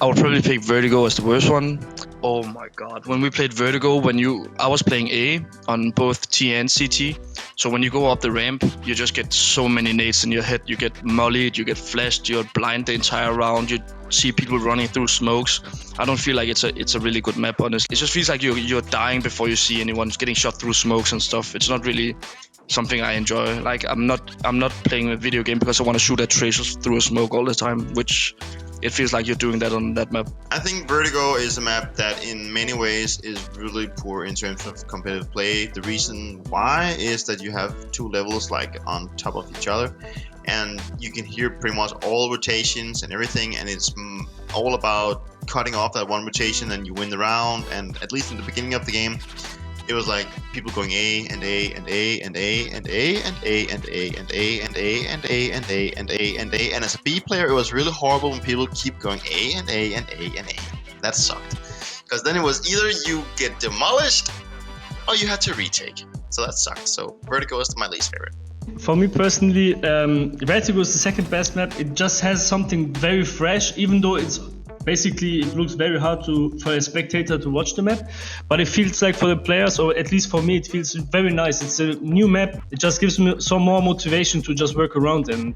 I would probably pick Vertigo as the worst one. Oh my god, when we played Vertigo, I was playing A on both T and CT. So when you go up the ramp, you just get so many nades in your head. You get mollied, you get flashed, you're blind the entire round. You see people running through smokes. I don't feel like it's a really good map, honestly. It just feels like you're dying before you see anyone getting shot through smokes and stuff. It's not really something I enjoy. Like I'm not playing a video game because I want to shoot at tracers through a smoke all the time, which it feels like you're doing that on that map. I think Vertigo is a map that in many ways is really poor in terms of competitive play. The reason why is that you have two levels like on top of each other, and you can hear pretty much all rotations and everything, and it's all about cutting off that one rotation and you win the round. And at least in the beginning of the game, it was like people going A and A and A and A and A and A and A and A and A and A and A and A and A. And as a B player, it was really horrible when people keep going A and A and A and A. That sucked. Because then it was either you get demolished or you had to retake. So that sucked. So Vertigo is my least favorite. For me personally, Vertigo is the second best map. It just has something very fresh, even though it looks very hard for a spectator to watch the map, but it feels like for the players, or at least for me, it feels very nice. It's a new map. It just gives me some more motivation to just work around and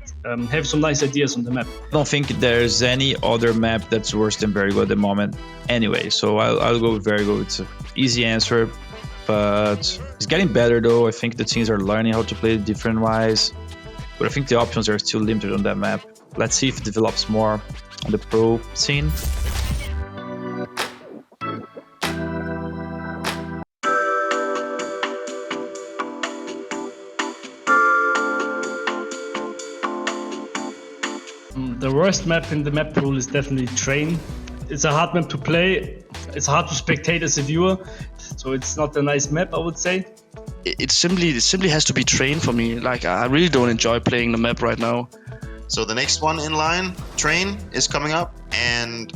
have some nice ideas on the map. I don't think there's any other map that's worse than Vertigo at the moment anyway, so I'll go with Vertigo. It's an easy answer, but it's getting better though. I think the teams are learning how to play different wise, but I think the options are still limited on that map. Let's see if it develops more on the pro scene. The worst map in the map pool is definitely Train. It's a hard map to play. It's hard to spectate as a viewer, so it's not a nice map, I would say. It simply has to be Train for me. Like I really don't enjoy playing the map right now. So the next one in line, Train, is coming up, and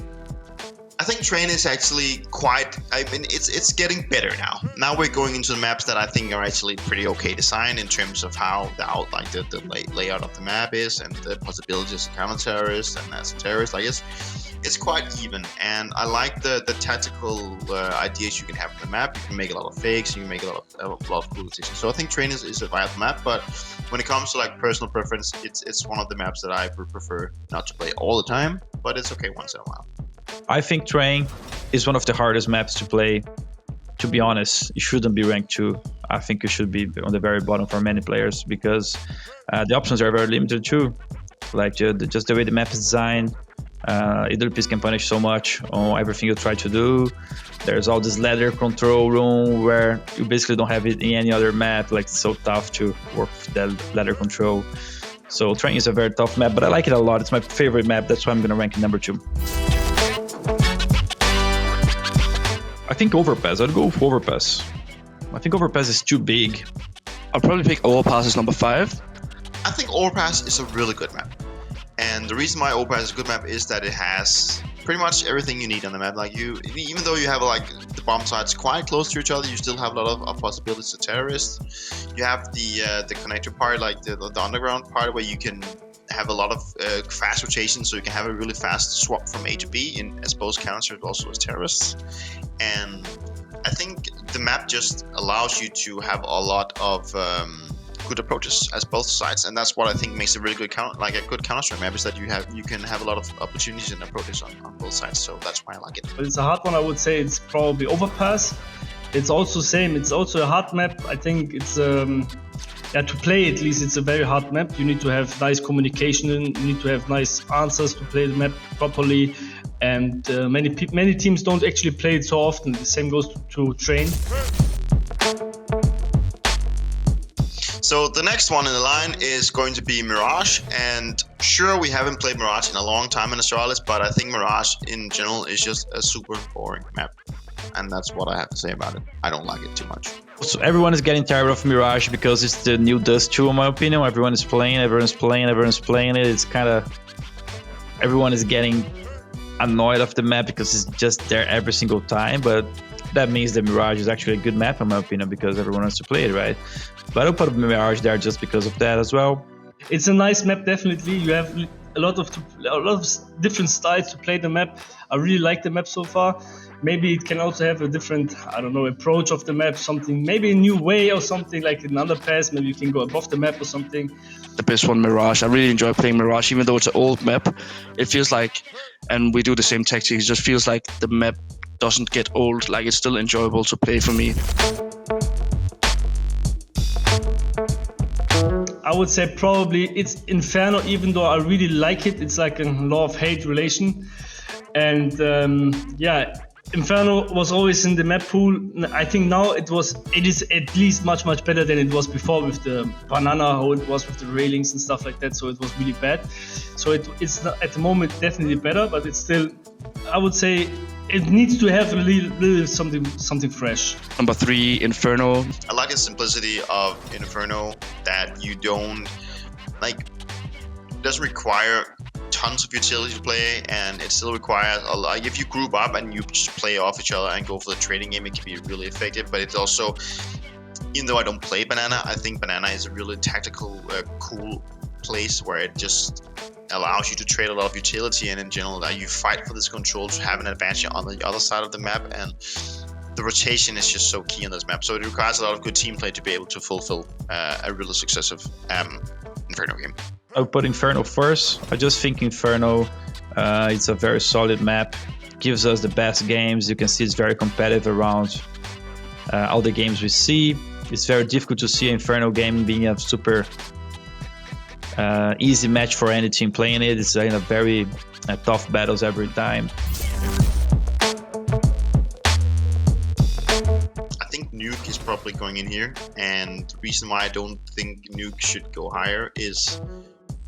I think Train is actually it's getting better now. Now we're going into the maps that I think are actually pretty okay designed in terms of how the layout of the map is and the possibilities of counter-terrorists and as a terrorist. Like it's quite even, and I like the tactical ideas you can have in the map. You can make a lot of fakes, you can make a lot of cool decisions. So I think Train is a viable map, but when it comes to like personal preference, it's one of the maps that I would prefer not to play all the time, but it's okay once in a while. I think Train is one of the hardest maps to play. To be honest, it shouldn't be ranked 2. I think it should be on the very bottom for many players because the options are very limited too. Like just the way the map is designed, Dupreeh can punish so much on everything you try to do. There's all this ladder control room where you basically don't have it in any other map. Like it's so tough to work with that ladder control. So Train is a very tough map, but I like it a lot. It's my favorite map. That's why I'm gonna rank it number 2. I think Overpass. I'd go with Overpass. I think Overpass is too big. I'll probably pick Overpass as number 5. I think Overpass is a really good map. And the reason why Overpass is a good map is that it has pretty much everything you need on the map. Like even though you have like the bomb sites quite close to each other, you still have a lot of possibilities to terrorists. You have the connector part, like the underground part, where you can have a lot of fast rotation, so you can have a really fast swap from A to B as both counters also as terrorists. And I think the map just allows you to have a lot of good approaches as both sides, and that's what I think makes a really good a good Counter-Strike map, is that you can have a lot of opportunities and approaches on both sides. So that's why I like it. But it's a hard one. I would say it's probably Overpass. It's also same. It's also a hard map. I think it's to play at least it's a very hard map. You need to have nice communication. You need to have nice answers to play the map properly. And many teams don't actually play it so often. The same goes to Train. So the next one in the line is going to be Mirage, and sure, we haven't played Mirage in a long time in Astralis, but I think Mirage in general is just a super boring map, and that's what I have to say about it. I don't like it too much. So everyone is getting tired of Mirage because it's the new Dust 2, in my opinion. Everyone is playing it. It's kind of everyone is getting annoyed of the map because it's just there every single time, but that means that Mirage is actually a good map in my opinion because everyone wants to play it, right? But I'll put Mirage there just because of that as well. It's a nice map, definitely. You have a lot of different styles to play the map. I really like the map so far. Maybe it can also have a different, I don't know, approach of the map, something, maybe a new way or something like in Underpass. Maybe you can go above the map or something. The best one, Mirage. I really enjoy playing Mirage, even though it's an old map. It feels like, and we do the same tactics, it just feels like the map doesn't get old. Like, it's still enjoyable to play for me. I would say probably it's Inferno, even though I really like it. It's like a love-hate relation. And yeah, Inferno was always in the map pool. I think now it is at least much better than it was before with the banana, how it was with the railings and stuff like that. So it was really bad. So it's not, at the moment, definitely better, but it's still, I would say, it needs to have a little something fresh. Number 3, Inferno. I like the simplicity of Inferno, that you don't, like, it doesn't require tons of utility to play, and it still requires a lot. If you group up and you just play off each other and go for the trading game, it can be really effective. But it's also, even though I don't play Banana, I think Banana is a really tactical, cool place where it just allows you to trade a lot of utility, and in general you fight for this control to have an advantage on the other side of the map, and the rotation is just so key on this map. So it requires a lot of good team play to be able to fulfill a really successive Inferno game. I would put Inferno first. I just think Inferno, it's a very solid map, gives us the best games. You can see it's very competitive around all the games we see. It's very difficult to see Inferno game being a super easy match for any team playing it. It's very tough battles every time. I think Nuke is probably going in here, and the reason why I don't think Nuke should go higher is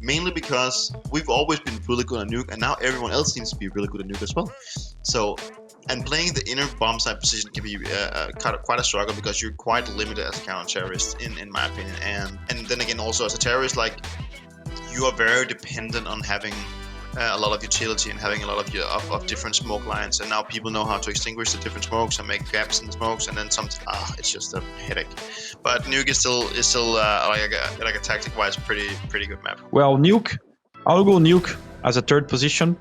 mainly because we've always been really good at Nuke, and now everyone else seems to be really good at Nuke as well. So, and playing the inner bomb side position can be quite a struggle, because you're quite limited as a counter-terrorist, in my opinion. And then again, also as a terrorist, like, you are very dependent on having a lot of utility and having a lot of different smoke lines, and now people know how to extinguish the different smokes and make gaps in the smokes, and then it's just a headache. But Nuke is still like a tactic-wise pretty good map. Well, Nuke, I'll go Nuke as a third position,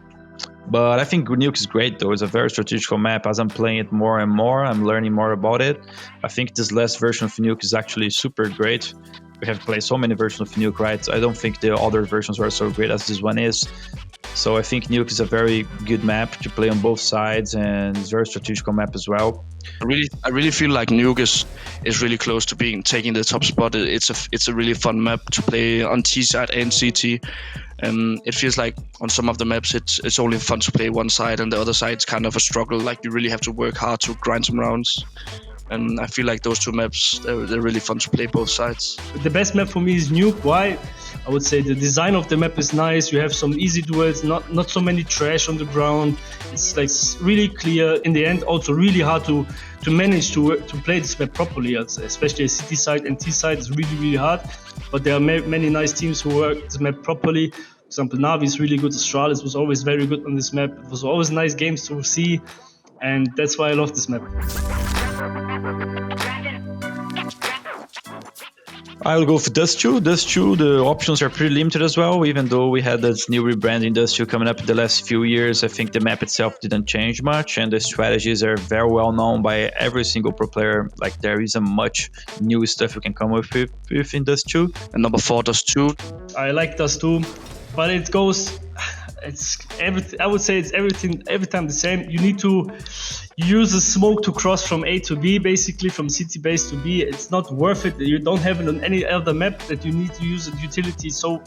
but I think Nuke is great though. It's a very strategical map. As I'm playing it more and more, I'm learning more about it. I think this last version of Nuke is actually super great. We have played so many versions of Nuke, right? I don't think the other versions were so great as this one is. So I think Nuke is a very good map to play on both sides, and it's a very strategical map as well. I really feel like Nuke is really close to taking the top spot. It's a really fun map to play on T side and CT. It feels like on some of the maps it's only fun to play one side, and the other side's kind of a struggle. Like, you really have to work hard to grind some rounds. And I feel like those two maps, they're really fun to play both sides. The best map for me is Nuke. Why? I would say the design of the map is nice. You have some easy duels, not so many trash on the ground. It's like really clear. In the end, also really hard to manage to play this map properly. Especially city side and T side is really hard. But there are many nice teams who work this map properly. For example, Navi is really good. Astralis was always very good on this map. It was always nice games to see, and that's why I love this map. I'll go for Dust 2. Dust 2, the options are pretty limited as well, even though we had this new rebranding Dust 2 coming up in the last few years. I think the map itself didn't change much, and the strategies are very well known by every single pro player. Like, there isn't much new stuff you can come up with in Dust 2. And number 4, Dust 2. I like Dust 2, but it goes... I would say it's everything every time the same. You need to use a smoke to cross from A to B, basically from city base to B. It's not worth it. You don't have it on any other map that you need to use a utility so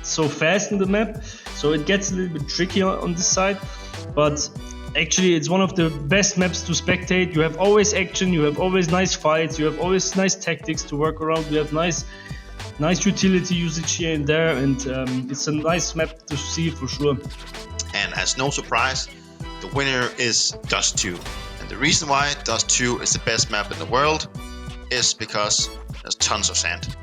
fast in the map. So it gets a little bit tricky on this side. But actually, it's one of the best maps to spectate. You have always action. You have always nice fights. You have always nice tactics to work around. You have nice utility usage here and there, and it's a nice map to see for sure. And as no surprise, the winner is Dust 2. And the reason why Dust 2 is the best map in the world is because there's tons of sand.